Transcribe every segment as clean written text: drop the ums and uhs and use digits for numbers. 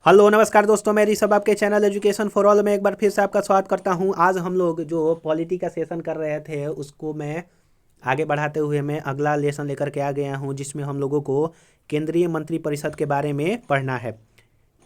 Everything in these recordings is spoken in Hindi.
हेलो नमस्कार दोस्तों, मेरी सब आपके चैनल एजुकेशन फॉर ऑल में एक बार फिर से आपका स्वागत करता हूं। आज हम लोग जो पॉलिटी का सेशन कर रहे थे उसको मैं आगे बढ़ाते हुए मैं अगला लेसन लेकर के आ गया हूं, जिसमें हम लोगों को केंद्रीय मंत्रिपरिषद के बारे में पढ़ना है।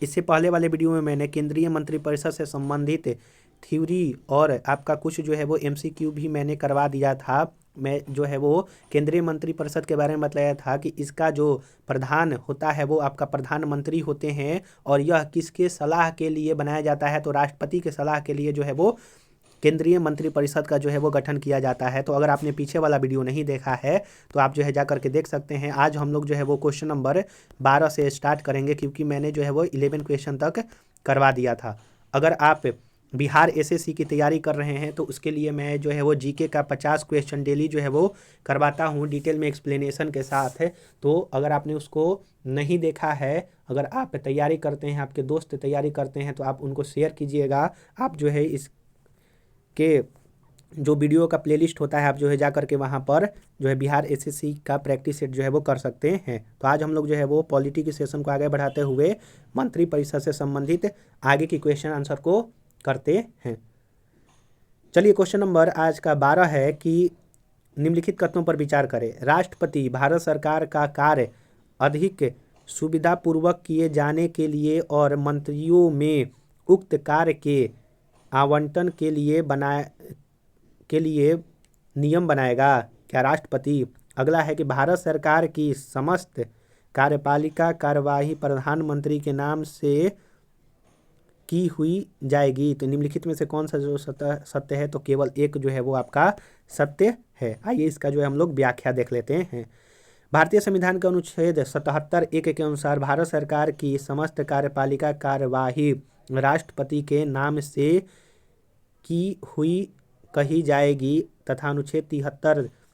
इससे पहले वाले वीडियो में मैंने केंद्रीय मंत्रिपरिषद से संबंधित थ्योरी और आपका कुछ जो है वो एमसीक्यू भी मैंने करवा दिया था। मैं जो है वो केंद्रीय मंत्रिपरिषद के बारे में बताया था कि इसका जो प्रधान होता है वो आपका प्रधानमंत्री होते हैं, और यह किसके सलाह के लिए बनाया जाता है, तो राष्ट्रपति के सलाह के लिए जो है वो केंद्रीय मंत्रिपरिषद का जो है वो गठन किया जाता है। तो अगर आपने पीछे वाला वीडियो नहीं देखा है तो आप जो है जा करके देख सकते हैं। आज हम लोग जो है वो क्वेश्चन नंबर 12 से स्टार्ट करेंगे, क्योंकि मैंने जो है वो 11 क्वेश्चन तक करवा दिया था। अगर आप बिहार एसएससी की तैयारी कर रहे हैं तो उसके लिए मैं जो है वो जीके का 50 क्वेश्चन डेली जो है वो करवाता हूँ डिटेल में एक्सप्लेनेशन के साथ है। तो अगर आपने उसको नहीं देखा है, अगर आप तैयारी करते हैं, आपके दोस्त तैयारी करते हैं, तो आप उनको शेयर कीजिएगा। आप जो है इस के जो वीडियो का प्लेलिस्ट होता है, आप जो है जा करके वहाँ पर जो है बिहार एसएससी का प्रैक्टिस सेट जो है वो कर सकते हैं। तो आज हम लोग जो है वो पॉलिटी के सेशन को आगे बढ़ाते हुए मंत्रिपरिषद से संबंधित आगे की क्वेश्चन आंसर को करते हैं। चलिए, क्वेश्चन नंबर आज का 12 है कि निम्नलिखित कथनों पर विचार करें। राष्ट्रपति भारत सरकार का कार्य अधिक सुविधापूर्वक किए जाने के लिए और मंत्रियों में उक्त कार्य के आवंटन के लिए नियम बनाएगा। क्या राष्ट्रपति? अगला है कि भारत सरकार की समस्त कार्यपालिका कार्यवाही प्रधानमंत्री के नाम से की हुई जाएगी। तो निम्नलिखित में से कौन सा जो सत्य है, तो केवल एक जो है वो आपका सत्य है। आइए इसका जो है हम लोग व्याख्या देख लेते हैं। भारतीय संविधान के अनुच्छेद 77(1) के अनुसार भारत सरकार की समस्त कार्यपालिका कार्यवाही राष्ट्रपति के नाम से की हुई कही जाएगी, तथा अनुच्छेद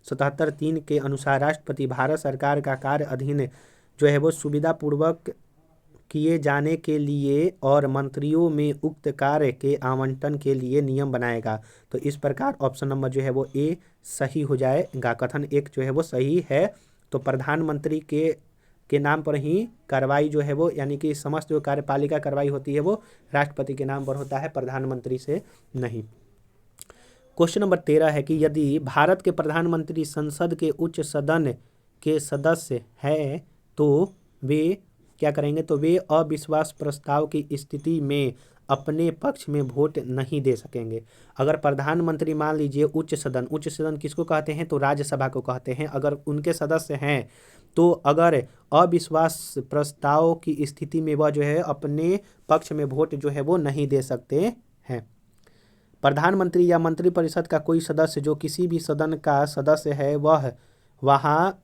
77(3) के अनुसार राष्ट्रपति भारत सरकार का कार्य अधीन जो है वो सुविधापूर्वक किए जाने के लिए और मंत्रियों में उक्त कार्य के आवंटन के लिए नियम बनाएगा। तो इस प्रकार ऑप्शन नंबर जो है वो ए सही हो जाएगा। कथन एक जो है वो सही है। तो प्रधानमंत्री के नाम पर ही कार्रवाई जो है वो, यानी कि समस्त जो कार्यपालिका कार्रवाई होती है वो राष्ट्रपति के नाम पर होता है, प्रधानमंत्री से नहीं। क्वेश्चन नंबर 13 है कि यदि भारत के प्रधानमंत्री संसद के उच्च सदन के सदस्य हैं तो वे क्या करेंगे, तो वे अविश्वास प्रस्ताव की स्थिति में अपने पक्ष में वोट नहीं दे सकेंगे। अगर प्रधानमंत्री मान लीजिए उच्च सदन किसको कहते हैं, तो राज्यसभा को कहते हैं, अगर उनके सदस्य हैं तो अगर अविश्वास प्रस्ताव की स्थिति में वह जो है अपने पक्ष में वोट जो है वो नहीं दे सकते हैं। प्रधानमंत्री या मंत्रिपरिषद का कोई सदस्य जो किसी भी सदन का सदस्य है वह वहाँ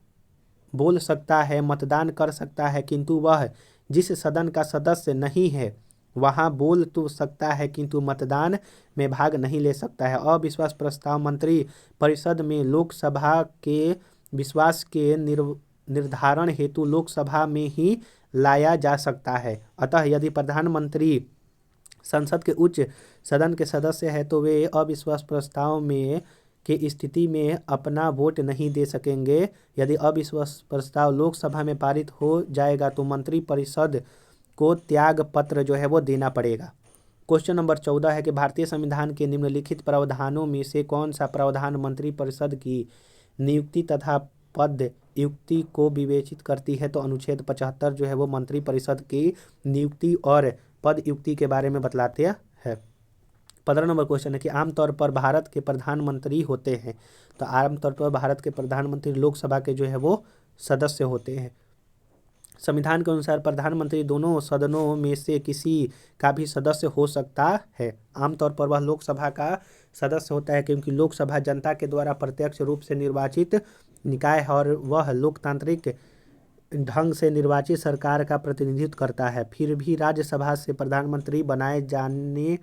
बोल सकता है, मतदान कर सकता है, किंतु वह जिस सदन का सदस्य नहीं है वहाँ बोल तो सकता है किंतु मतदान में भाग नहीं ले सकता है। अविश्वास प्रस्ताव मंत्री परिषद में लोकसभा के विश्वास के निर्धारण हेतु लोकसभा में ही लाया जा सकता है। अतः यदि प्रधानमंत्री संसद के उच्च सदन के सदस्य है तो वे अविश्वास प्रस्ताव में की स्थिति में अपना वोट नहीं दे सकेंगे। यदि अविश्वास प्रस्ताव लोकसभा में पारित हो जाएगा तो मंत्रिपरिषद को त्याग पत्र जो है वो देना पड़ेगा। क्वेश्चन नंबर 14 है कि भारतीय संविधान के निम्नलिखित प्रावधानों में से कौन सा प्रावधान मंत्रिपरिषद की नियुक्ति तथा पद युक्ति को विवेचित करती है, तो अनुच्छेद 75 जो है वो मंत्रिपरिषद की नियुक्ति और पद युक्ति के बारे में बतलाते हैं। 15 नंबर क्वेश्चन है कि आमतौर पर भारत के प्रधानमंत्री होते हैं, तो आमतौर पर भारत के प्रधानमंत्री लोकसभा के जो है वो सदस्य होते हैं। संविधान के अनुसार प्रधानमंत्री दोनों सदनों में से किसी का भी सदस्य हो सकता है। आमतौर पर वह लोकसभा का सदस्य होता है, क्योंकि लोकसभा जनता के द्वारा प्रत्यक्ष रूप से निर्वाचित निकाय है और वह लोकतांत्रिक ढंग से निर्वाचित सरकार का प्रतिनिधित्व करता है। फिर भी राज्यसभा से प्रधानमंत्री बनाए जाने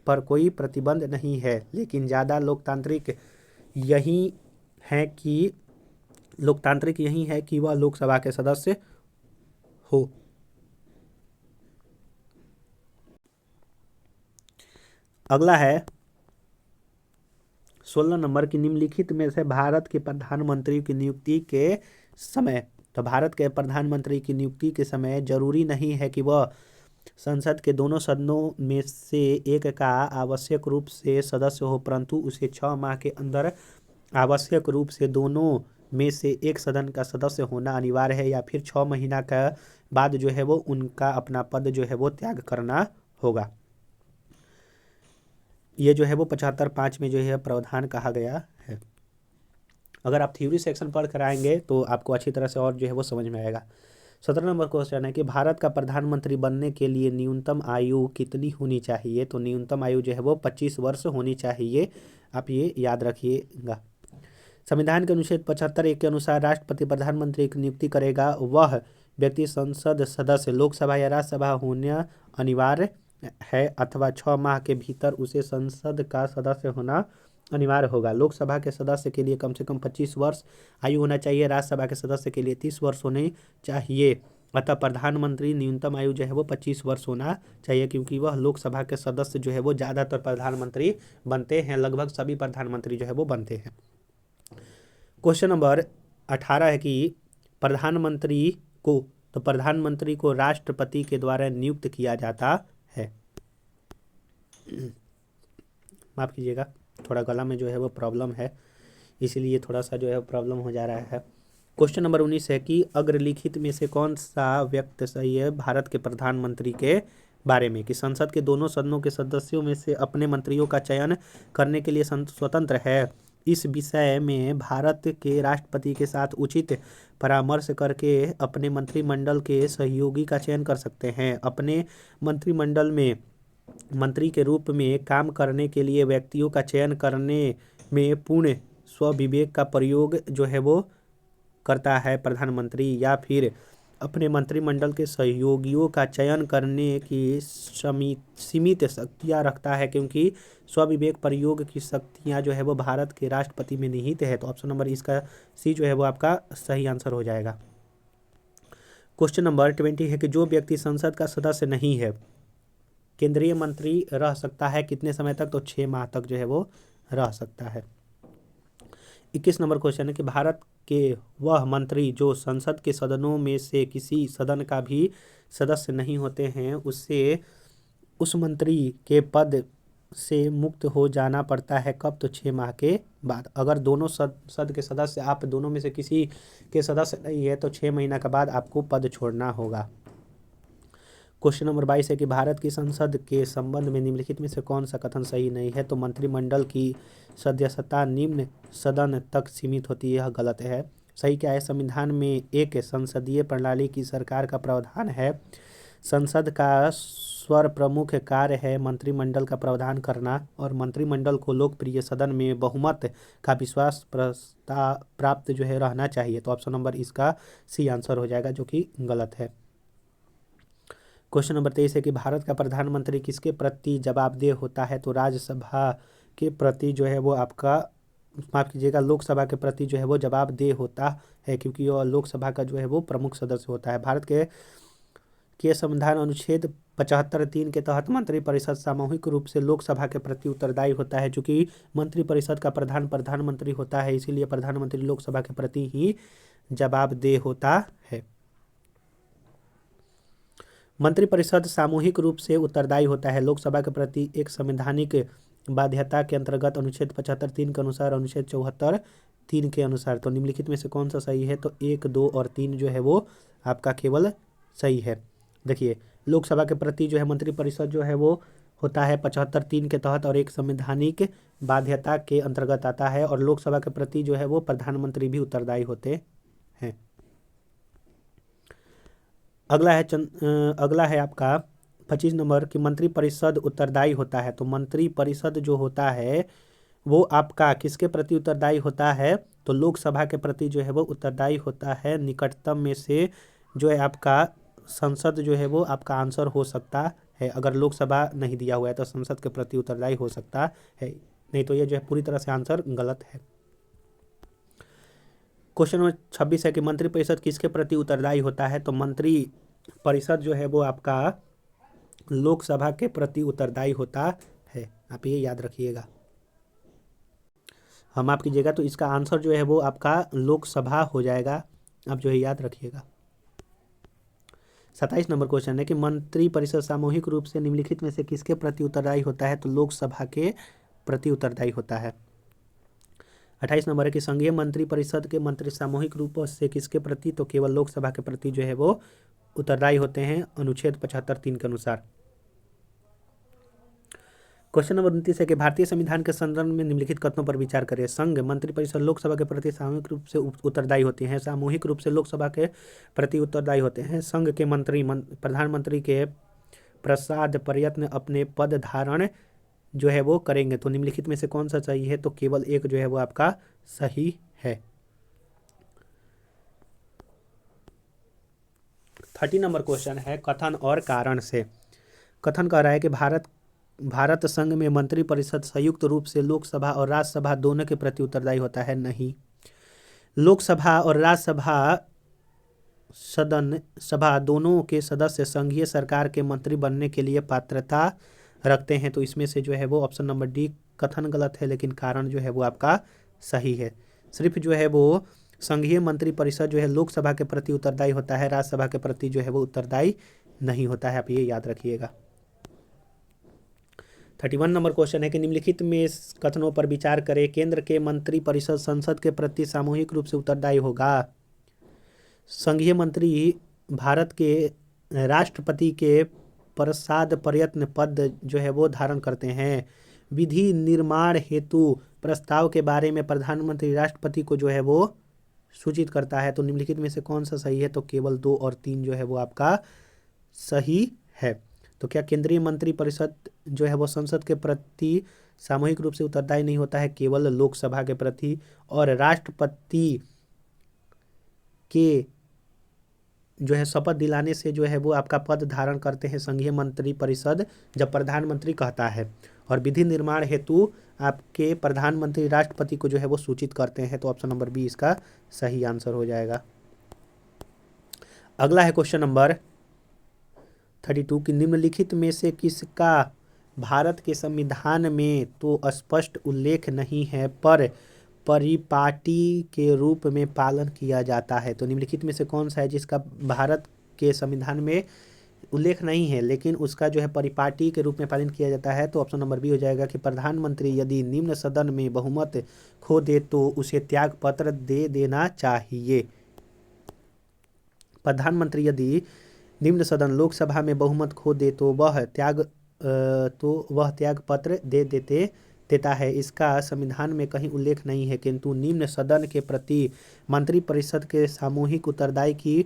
पर कोई प्रतिबंध नहीं है, लेकिन ज़्यादा लोकतांत्रिक यही है कि वह लोकसभा के सदस्य हो। अगला है 16 नंबर की निम्नलिखित में से भारत के प्रधानमंत्री की नियुक्ति के समय, तो भारत के प्रधानमंत्री की नियुक्ति के समय जरूरी नहीं है कि वह संसद के दोनों सदनों में से एक का आवश्यक रूप से सदस्य हो, परंतु उसे 6 माह के अंदर आवश्यक रूप से दोनों में से एक सदन का सदस्य होना अनिवार्य है, या फिर 6 महीना का बाद जो है वो उनका अपना पद जो है वो त्याग करना होगा। ये जो है वो 75(5) में जो है प्रावधान कहा गया है। अगर आप थ्योरी सेक्शन पढ़ कर आएंगे तो आपको अच्छी तरह से और जो है वो समझ में आएगा। 17 नंबर क्वेश्चन है कि भारत का प्रधानमंत्री बनने के लिए न्यूनतम आयु कितनी होनी चाहिए? तो न्यूनतम आयु जो है वो 25 वर्ष होनी चाहिए, आप ये याद रखिएगा। संविधान के अनुच्छेद 75(1) के अनुसार राष्ट्रपति प्रधानमंत्री की नियुक्ति करेगा। वह व्यक्ति संसद सदस्य, लोकसभा या राज्यसभा होना अनिवार्य है अथवा 6 माह के भीतर उसे संसद का सदस्य होना अनिवार्य होगा। लोकसभा के सदस्य के लिए कम से कम 25 वर्ष आयु होना चाहिए, राज्यसभा के सदस्य के लिए 30 वर्ष होने चाहिए। अतः प्रधानमंत्री न्यूनतम आयु जो है वो 25 वर्ष होना चाहिए, क्योंकि वह लोकसभा के सदस्य जो है वो ज़्यादातर प्रधानमंत्री बनते हैं, लगभग सभी प्रधानमंत्री जो है वो बनते हैं। क्वेश्चन नंबर 18 है कि प्रधानमंत्री को राष्ट्रपति के द्वारा नियुक्त किया जाता है। माफ कीजिएगा, थोड़ा गला में जो है वो प्रॉब्लम है, इसीलिए थोड़ा सा जो है प्रॉब्लम हो जा रहा है। क्वेश्चन नंबर 19 है कि अग्रलिखित में से कौन सा व्यक्ति सही है भारत के प्रधानमंत्री के बारे में? कि संसद के दोनों सदनों के सदस्यों में से अपने मंत्रियों का चयन करने के लिए स्वतंत्र है। इस विषय में भारत के राष्ट्रपति के साथ उचित परामर्श करके अपने मंत्रिमंडल के सहयोगी का चयन कर सकते हैं। अपने मंत्रिमंडल में मंत्री के रूप में काम करने के लिए व्यक्तियों का चयन करने में पूर्ण स्वविवेक का प्रयोग जो है वो करता है प्रधानमंत्री, या फिर अपने मंत्रिमंडल के सहयोगियों का चयन करने की सीमित शक्तियाँ रखता है, क्योंकि स्वविवेक प्रयोग की शक्तियाँ जो है वो भारत के राष्ट्रपति में निहित है। तो ऑप्शन नंबर इसका सी जो है वो आपका सही आंसर हो जाएगा। क्वेश्चन नंबर 20 है कि जो व्यक्ति संसद का सदस्य नहीं है, केंद्रीय मंत्री रह सकता है कितने समय तक? तो 6 माह तक जो है वो रह सकता है। 21 नंबर क्वेश्चन है कि भारत के वह मंत्री जो संसद के सदनों में से किसी सदन का भी सदस्य नहीं होते हैं, उससे उस मंत्री के पद से मुक्त हो जाना पड़ता है कब? तो 6 माह के बाद। अगर दोनों सदन के सदस्य आप दोनों में से किसी के सदस्य नहीं है तो 6 महीना के बाद आपको पद छोड़ना होगा। क्वेश्चन नंबर 22 है कि भारत की संसद के संबंध में निम्नलिखित में से कौन सा कथन सही नहीं है? तो मंत्रिमंडल की सदस्यता निम्न सदन तक सीमित होती है, यह गलत है। सही क्या है? संविधान में एक संसदीय प्रणाली की सरकार का प्रावधान है। संसद का सर्वप्रमुख कार्य है मंत्रिमंडल का प्रावधान करना, और मंत्रिमंडल को लोकप्रिय सदन में बहुमत का विश्वास प्राप्त जो है रहना चाहिए। तो ऑप्शन नंबर इसका सी आंसर हो जाएगा, जो कि गलत है। क्वेश्चन नंबर 23 है कि भारत का प्रधानमंत्री किसके प्रति जवाबदेह होता है? तो राज्यसभा के प्रति जो है वो आपका, माफ कीजिएगा, लोकसभा के प्रति जो है वो जवाबदेह होता है, क्योंकि वह लोकसभा का जो है वो प्रमुख सदस्य होता है। भारत के संविधान अनुच्छेद 75(3) के तहत मंत्रिपरिषद सामूहिक रूप से लोकसभा के प्रति उत्तरदायी होता है। चूंकि मंत्रिपरिषद का प्रधान प्रधानमंत्री होता है, इसीलिए प्रधानमंत्री लोकसभा के प्रति ही जवाबदेह होता है। मंत्रिपरिषद सामूहिक रूप से उत्तरदायी होता है लोकसभा के प्रति एक संवैधानिक बाध्यता के अंतर्गत अनुच्छेद 75(3) के अनुसार, अनुच्छेद 74(3) के अनुसार। तो निम्नलिखित में से कौन सा सही है? तो 1, 2 और 3 जो है वो आपका केवल सही है। देखिए, लोकसभा के प्रति जो है मंत्रिपरिषद जो है वो होता है 75(3) के तहत और एक संवैधानिक बाध्यता के अंतर्गत आता है, और लोकसभा के प्रति जो है वो प्रधानमंत्री भी उत्तरदायी होते हैं। अगला है आपका 25 नंबर कि मंत्रिपरिषद उत्तरदायी होता है। तो मंत्रिपरिषद जो होता है वो आपका किसके प्रति उत्तरदायी होता है? तो लोकसभा के प्रति जो है वो उत्तरदायी होता है। निकटतम में से जो है आपका संसद जो है वो आपका आंसर हो सकता है। अगर लोकसभा नहीं दिया हुआ है तो संसद के प्रति उत्तरदायी हो सकता है, नहीं तो ये जो है पूरी तरह से आंसर गलत है। क्वेश्चन नंबर 26 है कि मंत्रिपरिषद किसके प्रति उत्तरदायी होता है? तो मंत्रिपरिषद जो है वो आपका लोकसभा के प्रति उत्तरदायी होता है, आप ये याद रखिएगा। हम माफ कीजिएगा, तो इसका आंसर जो है वो आपका लोकसभा हो जाएगा, आप जो है याद रखिएगा। 27 नंबर क्वेश्चन है कि मंत्री परिषद सामूहिक रूप से निम्नलिखित में से किसके प्रति उत्तरदायी होता है? तो लोकसभा के प्रति उत्तरदायी होता है। 28 नंबर है कि संघीय मंत्री परिषद के मंत्री सामूहिक रूप से किसके प्रति? तो केवल लोकसभा के प्रति जो है वो उत्तरदायी होते हैं, अनुच्छेद 75(3) के अनुसार। क्वेश्चन नंबर 29 है कि भारतीय संविधान के संदर्भ में निम्नलिखित कथनों पर विचार करें। संघ मंत्री परिषद लोकसभा के प्रति सामूहिक रूप से उत्तरदायी होती हैं, सामूहिक रूप से लोकसभा के प्रति उत्तरदायी होते हैं। संघ के मंत्री प्रधानमंत्री के प्रसाद प्रयत्न अपने पद धारण जो है वो करेंगे। तो निम्नलिखित में से कौन सा सही है? तो केवल एक जो है वो आपका सही है। 30 नंबर क्वेश्चन है कथन और कारण से। कथन कह रहा है कि भारत संघ में मंत्री परिषद संयुक्त रूप से लोकसभा और राज्यसभा दोनों के प्रति उत्तरदायी होता है। नहीं, लोकसभा और राज्यसभा सभा दोनों के सदस्य संघीय सरकार के मंत्री बनने के लिए पात्रता रखते हैं। तो इसमें से जो है वो ऑप्शन नंबर डी कथन गलत है, लेकिन कारण जो है वो आपका सही है। सिर्फ जो है वो संघीय मंत्री परिषद जो है लोकसभा के प्रति उत्तरदायी होता है, राज्यसभा के प्रति जो है वो उत्तरदायी नहीं होता है। आप ये याद रखिएगा। 31 नंबर क्वेश्चन है कि निम्नलिखित में कथनों पर विचार करें। केंद्र के मंत्री परिषद संसद के प्रति सामूहिक रूप से उत्तरदायी होगा। संघीय मंत्री भारत के राष्ट्रपति के प्रसाद प्रयत्न पद जो है वो धारण करते हैं। विधि निर्माण हेतु प्रस्ताव के बारे में प्रधानमंत्री राष्ट्रपति को जो है वो सूचित करता है। तो निम्नलिखित में से कौन सा सही है? तो केवल 2 और 3 जो है वो आपका सही है। तो क्या केंद्रीय मंत्री परिषद जो है वो संसद के प्रति सामूहिक रूप से उत्तरदायी नहीं होता है? केवल लोकसभा के प्रति। और राष्ट्रपति के जो है शपथ दिलाने से जो है वो आपका पद धारण करते हैं संघीय मंत्री परिषद, जब प्रधानमंत्री कहता है। और विधि निर्माण हेतु आपके प्रधानमंत्री राष्ट्रपति को जो है वो सूचित करते हैं। तो ऑप्शन नंबर बी इसका सही आंसर हो जाएगा। अगला है क्वेश्चन नंबर 32 कि निम्नलिखित में से किसका भारत के संविधान में तो स्पष्ट उल्लेख नहीं है पर परिपाटी के रूप में पालन किया जाता है। तो निम्नलिखित में से कौन सा है जिसका भारत के संविधान में उल्लेख नहीं है लेकिन उसका जो है परिपाटी के रूप में पालन किया जाता है? तो ऑप्शन नंबर बी हो जाएगा कि प्रधानमंत्री यदि निम्न सदन में बहुमत खो दे तो उसे त्याग पत्र दे देना चाहिए। प्रधानमंत्री यदि निम्न सदन लोकसभा में बहुमत खो दे तो वह त्याग पत्र देता है। इसका संविधान में कहीं उल्लेख नहीं है, किंतु निम्न सदन के प्रति मंत्री परिषद के सामूहिक उत्तरदायी की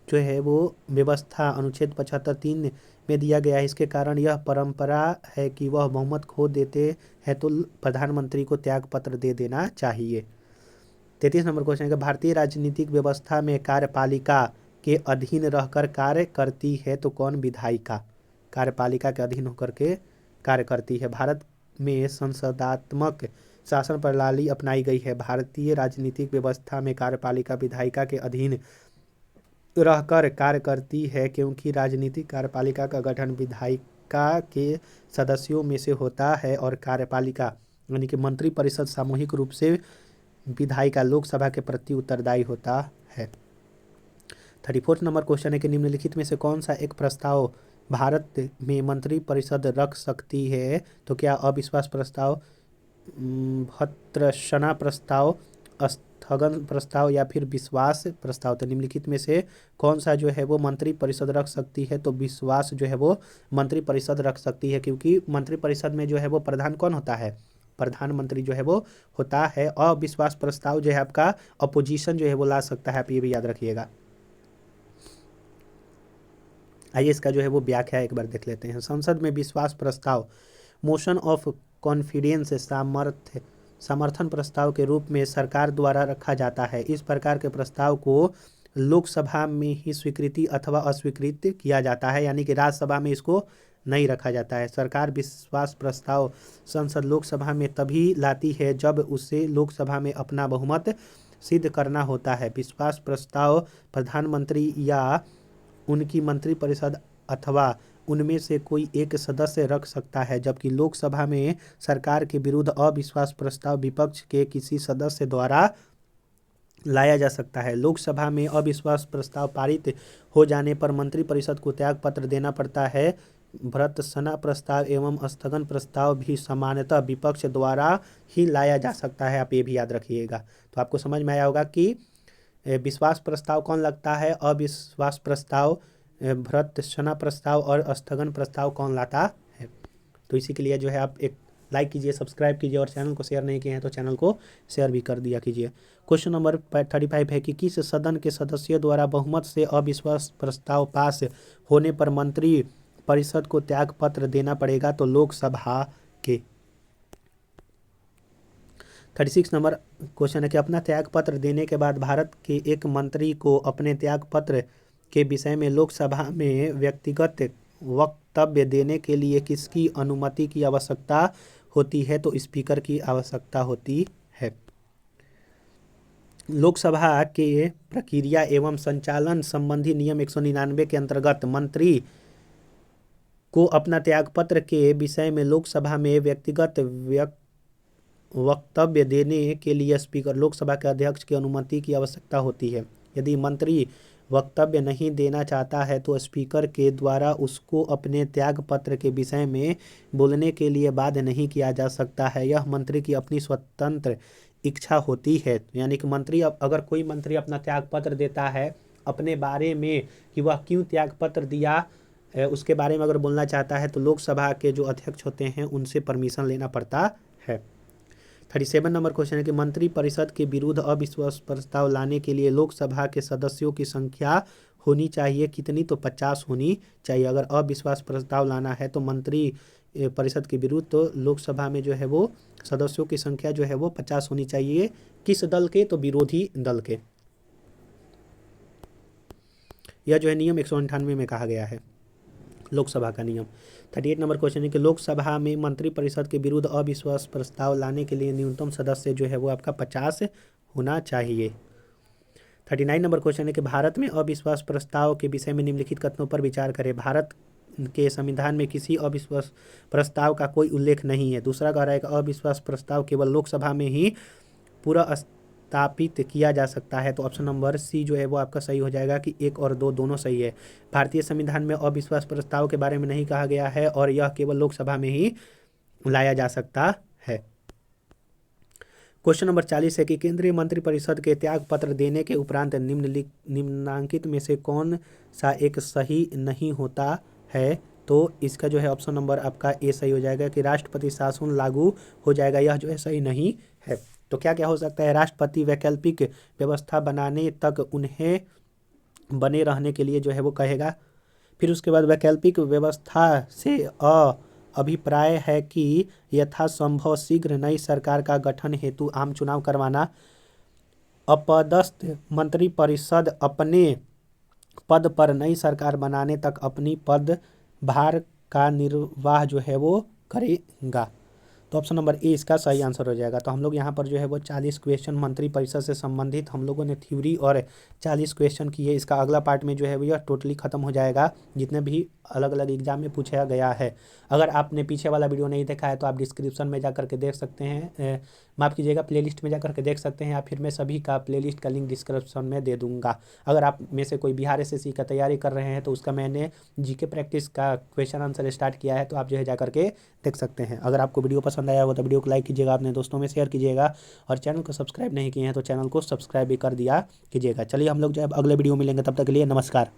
जो है वो व्यवस्था अनुच्छेद 75(3) में दिया गया है। इसके कारण यह परंपरा है कि वह बहुमत खो देते हैं तो प्रधानमंत्री को त्याग पत्र दे देना चाहिए। 33 नंबर क्वेश्चन है कि भारतीय राजनीतिक व्यवस्था में कार्यपालिका के अधीन रहकर कार्य करती है तो कौन? विधायिका कार्यपालिका के अधीन होकर के कार्य करती है। भारत में संसदात्मक शासन प्रणाली अपनाई गई है। भारतीय राजनीतिक व्यवस्था में कार्यपालिका विधायिका के अधीन रहकर कार्य करती है क्योंकि राजनीतिक कार्यपालिका का गठन विधायिका के सदस्यों में से होता है और कार्यपालिका यानी कि मंत्री परिषद सामूहिक रूप से विधायिका लोकसभा के प्रति उत्तरदायी होता है। 34 नंबर क्वेश्चन है कि निम्नलिखित में से कौन सा एक प्रस्ताव भारत में मंत्री परिषद रख सकती है? तो क्या अविश्वास प्रस्ताव, भर्त्सना प्रस्ताव, स्थगन प्रस्ताव या फिर विश्वास प्रस्ताव? तो निम्नलिखित में से कौन सा जो है वो मंत्री परिषद रख सकती है? तो विश्वास जो है वो मंत्री परिषद रख सकती है, क्योंकि मंत्री परिषद में जो है वो प्रधान कौन होता है? प्रधानमंत्री जो है वो होता है। अविश्वास प्रस्ताव जो है आपका अपोजिशन जो है वो ला सकता है, आप ये भी याद रखिएगा। आइए इसका जो है वो व्याख्या एक बार देख लेते हैं। संसद में विश्वास प्रस्ताव मोशन ऑफ कॉन्फिडेंस समर्थन प्रस्ताव के रूप में सरकार द्वारा रखा जाता है। इस प्रकार के प्रस्ताव को लोकसभा में ही स्वीकृति अथवा अस्वीकृत किया जाता है, यानी कि राज्यसभा में इसको नहीं रखा जाता है। सरकार विश्वास प्रस्ताव संसद लोकसभा में तभी लाती है जब उसे लोकसभा में अपना बहुमत सिद्ध करना होता है। विश्वास प्रस्ताव प्रधानमंत्री या उनकी मंत्रिपरिषद अथवा उनमें से कोई एक सदस्य रख सकता है, जबकि लोकसभा में सरकार के विरुद्ध अविश्वास प्रस्ताव विपक्ष के किसी सदस्य द्वारा लाया जा सकता है। लोकसभा में अविश्वास प्रस्ताव पारित हो जाने पर मंत्रिपरिषद को त्याग पत्र देना पड़ता है। भर्त्सना प्रस्ताव एवं स्थगन प्रस्ताव भी सामान्यतः विपक्ष द्वारा ही लाया जा सकता है, आप ये भी याद रखिएगा। तो आपको समझ में आया होगा कि विश्वास प्रस्ताव कौन लगता है, अविश्वास प्रस्ताव, भर्त्सना प्रस्ताव और स्थगन प्रस्ताव कौन लाता है। तो इसी के लिए जो है आप एक लाइक कीजिए, सब्सक्राइब कीजिए और चैनल को शेयर नहीं किए हैं तो चैनल को शेयर भी कर दिया कीजिए। क्वेश्चन नंबर 35 है कि किस सदन के सदस्यों द्वारा बहुमत से अविश्वास प्रस्ताव पास होने पर मंत्री परिषद को त्याग पत्र देना पड़ेगा, तो लोकसभा के। 36 नंबर क्वेश्चन है कि अपना त्याग पत्र देने के बाद भारत के एक मंत्री को अपने त्याग पत्र के विषय में लोकसभा में व्यक्तिगत वक्तव्य देने के लिए किसकी अनुमति की आवश्यकता होती है, तो स्पीकर की आवश्यकता होती है। लोकसभा के प्रक्रिया एवं संचालन संबंधी नियम 199 के अंतर्गत मंत्री को अपना त्यागपत्र के विषय में लोकसभा में व्यक्तिगत वक्तव्य देने के लिए स्पीकर लोकसभा के अध्यक्ष की अनुमति की आवश्यकता होती है। यदि मंत्री वक्तव्य नहीं देना चाहता है तो स्पीकर के द्वारा उसको अपने त्याग पत्र के विषय में बोलने के लिए बाध्य नहीं किया जा सकता है। यह मंत्री की अपनी स्वतंत्र इच्छा होती है। यानी कि मंत्री, अगर कोई मंत्री अपना त्याग पत्र देता है अपने बारे में कि वह क्यों त्याग पत्र दिया, उसके बारे में अगर बोलना चाहता है तो लोकसभा के जो अध्यक्ष होते हैं उनसे परमिशन लेना पड़ता है। 37 नंबर क्वेश्चन है कि मंत्री परिषद के विरुद्ध अविश्वास प्रस्ताव लाने के लिए लोकसभा के सदस्यों की संख्या होनी चाहिए कितनी, तो 50 होनी चाहिए। अगर अविश्वास प्रस्ताव लाना है तो मंत्री परिषद के विरुद्ध तो लोकसभा में जो है वो सदस्यों की संख्या जो है वो 50 होनी चाहिए। किस दल के, तो विरोधी दल के। यह जो है नियम 198 में कहा गया है, लोकसभा का नियम। 38 नंबर क्वेश्चन है कि लोकसभा में मंत्रिपरिषद के विरुद्ध अविश्वास प्रस्ताव लाने के लिए न्यूनतम सदस्य जो है वो आपका 50 होना चाहिए। 39 नंबर क्वेश्चन है कि भारत में अविश्वास प्रस्ताव के विषय में निम्नलिखित कथनों पर विचार करें। भारत के संविधान में किसी अविश्वास प्रस्ताव का कोई उल्लेख नहीं है। दूसरा कह रहा है कि अविश्वास प्रस्ताव केवल लोकसभा में ही पूरा स्थापित किया जा सकता है, तो ऑप्शन नंबर सी जो है वो आपका सही हो जाएगा कि 1 और 2 दोनों सही है। भारतीय संविधान में अविश्वास प्रस्ताव के बारे में नहीं कहा गया है और यह केवल लोकसभा में ही लाया जा सकता है। क्वेश्चन नंबर 40 है कि केंद्रीय मंत्रिपरिषद के त्याग पत्र देने के उपरांत निम्नांकित में से कौन सा एक सही नहीं होता है, तो इसका जो है ऑप्शन नंबर आपका ए सही हो जाएगा कि राष्ट्रपति शासन लागू हो जाएगा। यह जो है सही नहीं है। तो क्या क्या हो सकता है, राष्ट्रपति वैकल्पिक व्यवस्था बनाने तक उन्हें बने रहने के लिए जो है वो कहेगा। फिर उसके बाद वैकल्पिक व्यवस्था से अभिप्राय है कि यथासंभव शीघ्र नई सरकार का गठन हेतु आम चुनाव करवाना। अपदस्थ मंत्रिपरिषद अपने पद पर नई सरकार बनाने तक अपनी पदभार का निर्वाह जो है वो करेगा। तो ऑप्शन नंबर ए इसका सही आंसर हो जाएगा। तो हम लोग यहाँ पर जो है वो 40 क्वेश्चन मंत्रिपरिषद से संबंधित हम लोगों ने थ्योरी और 40 क्वेश्चन किए। इसका अगला पार्ट में जो है वो यह टोटली खत्म हो जाएगा, जितने भी अलग अलग एग्जाम में पूछा गया है। अगर आपने पीछे वाला वीडियो नहीं देखा है तो आप डिस्क्रिप्शन में जा करके देख सकते हैं, माफ़ कीजिएगा प्लेलिस्ट में जा करके देख सकते हैं, या फिर मैं सभी का प्लेलिस्ट का लिंक डिस्क्रिप्शन में दे दूंगा। अगर आप में से कोई बिहार एसएससी का तैयारी कर रहे हैं तो उसका मैंने जीके प्रैक्टिस का क्वेश्चन आंसर स्टार्ट किया है, तो आप जो है जा करके देख सकते हैं। अगर आपको वीडियो पसंद आया हो तो वीडियो को लाइक कीजिएगा, अपने दोस्तों में शेयर कीजिएगा और चैनल को सब्सक्राइब नहीं किए हैं तो चैनल को सब्सक्राइब भी कर दिया कीजिएगा। चलिए हम लोग जो है अगले वीडियो में मिलेंगे, तब तक के लिए नमस्कार।